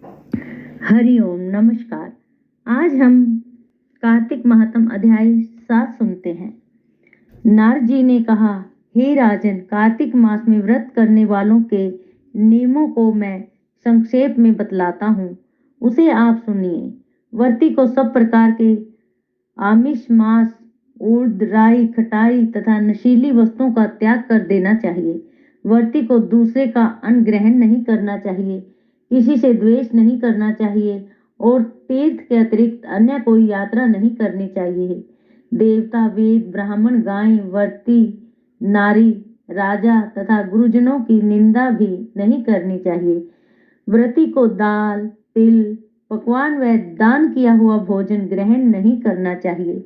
हरिओम नमस्कार। आज हम कार्तिक महात्म अध्याय 7 सुनते हैं। नारद जी ने कहा, हे राजन, कार्तिक मास में व्रत करने वालों के नियमों को मैं संक्षेप में बतलाता हूँ, उसे आप सुनिए। व्रती को सब प्रकार के आमिष, मांस, उर्द, राई, खटाई तथा नशीली वस्तुओं का त्याग कर देना चाहिए। व्रती को दूसरे का अन्न ग्रहण नहीं करना चाहिए, किसी से द्वेष नहीं करना चाहिए और तीर्थ के अतिरिक्त अन्य कोई यात्रा नहीं करनी चाहिए। देवता, वेद, ब्राह्मण, गाय, व्रती, नारी, राजा तथा गुरुजनों की निंदा भी नहीं करनी चाहिए। व्रती को दाल, तिल, पकवान व दान किया हुआ भोजन ग्रहण नहीं करना चाहिए।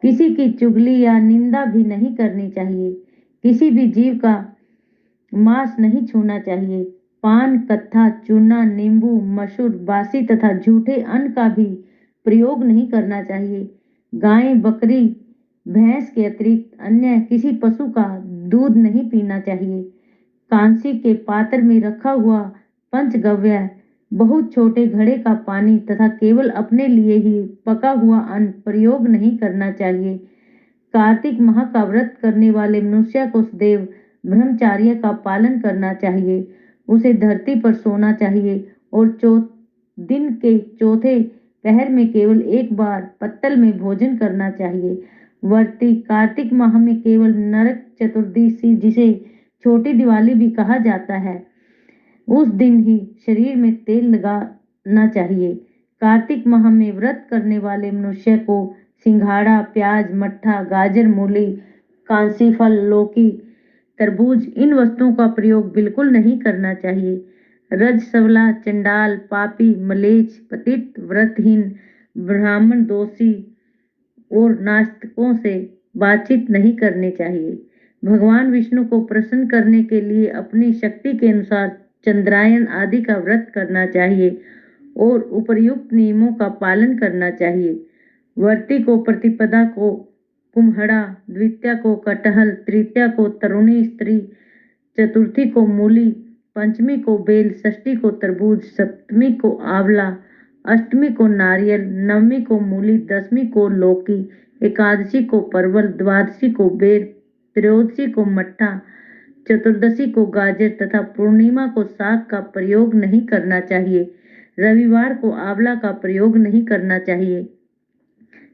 किसी की चुगली या निंदा भी नहीं करनी चाहिए। किसी भी जीव का मांस नहीं छूना चाहिए। पान, कत्था, चूना, नींबू, मसूर, बासी तथा झूठे अन्न का भी प्रयोग नहीं करना चाहिए। गाय, बकरी, भैंस के अतिरिक्त अन्य किसी पशु का दूध नहीं पीना चाहिए। कांसी के पात्र में रखा हुआ पंचगव्य, बहुत छोटे घड़े का पानी तथा केवल अपने लिए ही पका हुआ अन्न प्रयोग नहीं करना चाहिए। कार्तिक माह का व्रत करने वाले मनुष्य को सदैव ब्रह्मचर्य का पालन करना चाहिए। उसे धरती पर सोना चाहिए और दिन के चौथे पहर में केवल एक बार पत्तल में भोजन करना चाहिए। व्रती कार्तिक माह में केवल नरक चतुर्दशी, जिसे छोटी दिवाली भी कहा जाता है, उस दिन ही शरीर में तेल लगाना चाहिए। कार्तिक माह में व्रत करने वाले मनुष्य को सिंघाड़ा, प्याज, मट्ठा, गाजर, मूली, कांसी फल, लौकी, तरबूज, इन वस्तुओं का प्रयोग बिल्कुल नहीं करना चाहिए। रजस्वला, चंडाल, पापी, मलेच्छ, पतित, व्रतहीन, ब्राह्मण, दोषी और नास्तिकों से बातचीत नहीं करनी चाहिए। भगवान विष्णु को प्रसन्न करने के लिए अपनी शक्ति के अनुसार चंद्रायन आदि का व्रत करना चाहिए और उपर्युक्त नियमों का पालन करना चाहिए। व्रती को प्रतिपदा को कुम्हड़ा, द्वितीया को कटहल, तृतीया को तरुणी स्त्री, चतुर्थी को मूली, पंचमी को बेल, षष्ठी को तरबूज, सप्तमी को आंवला, अष्टमी को नारियल, नवमी को मूली, दसवीं को लौकी, एकादशी को परवल, द्वादशी को बेर, त्रयोदशी को मट्ठा, चतुर्दशी को गाजर तथा पूर्णिमा को साग का प्रयोग नहीं करना चाहिए। रविवार को आंवला का प्रयोग नहीं करना चाहिए।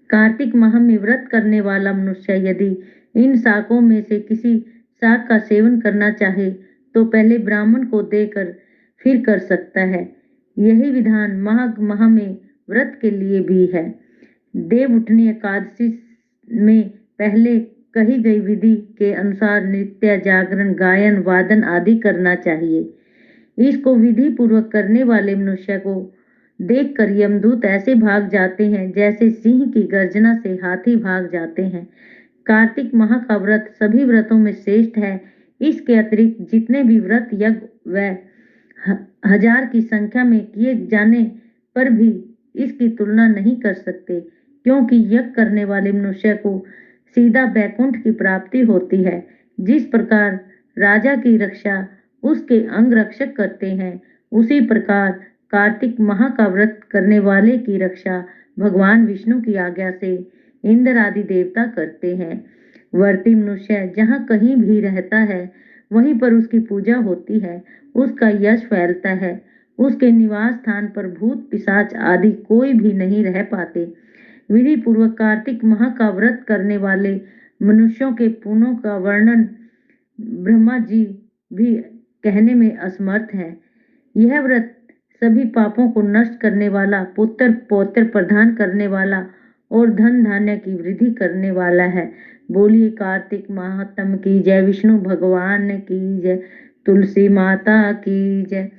कार्तिक माह में व्रत करने वाला मनुष्य यदि इन शाकों में से किसी शाक का सेवन करना चाहे तो पहले ब्राह्मण को देकर फिर कर सकता है। यही विधान माघ माह में व्रत के लिए भी है। देवउठनी एकादशी में पहले कही गई विधि के अनुसार नृत्य, जागरण, गायन, वादन आदि करना चाहिए। इसको विधि पूर्वक करने वाले मनुष्य को देखकर यमदूत ऐसे भाग जाते हैं जैसे सिंह की गर्जना से हाथी भाग जाते हैं। कार्तिक माह का व्रत सभी व्रतों में श्रेष्ठ है। इसके अतिरिक्त जितने भी व्रत यज्ञ व हजार की संख्या में किए जाने पर भी इसकी तुलना नहीं कर सकते, क्योंकि यज्ञ करने वाले मनुष्य को सीधा बैकुंठ की प्राप्ति होती है। जिस प्रकार राजा की रक्षा उसके अंग रक्षक करते हैं, उसी प्रकार कार्तिक माह का व्रत करने वाले की रक्षा भगवान विष्णु की आज्ञा से इंद्र आदि देवता करते हैं। व्रती मनुष्य जहाँ कहीं भी रहता है, वहीं पर उसकी पूजा होती है, उसका यश फैलता है। उसके निवास स्थान पर भूत पिशाच आदि कोई भी नहीं रह पाते। विधि पूर्वक कार्तिक माह का व्रत करने वाले मनुष्यों के पुण्यों का वर्णन ब्रह्मा जी भी कहने में असमर्थ है। यह व्रत सभी पापों को नष्ट करने वाला, पुत्र पौत्र प्रदान करने वाला और धन धान्य की वृद्धि करने वाला है। बोलिए कार्तिक महात्म की जय, विष्णु भगवान की जय, तुलसी माता की जय,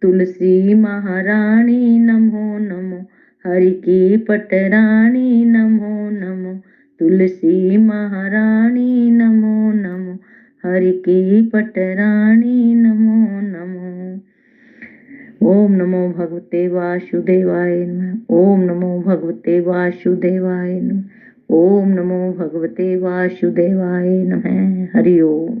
तुलसी महारानी नमो नमो, हरि की पटरानी नमो नमो, तुलसी महारानी नमो नमो, हरि की पटरानी नमो नमो। ओम नमो भगवते वासुदेवाय नमः। ओम नमो भगवते वासुदेवाय नमः। ओम नमो भगवते वासुदेवाय नमः। हरि ओम।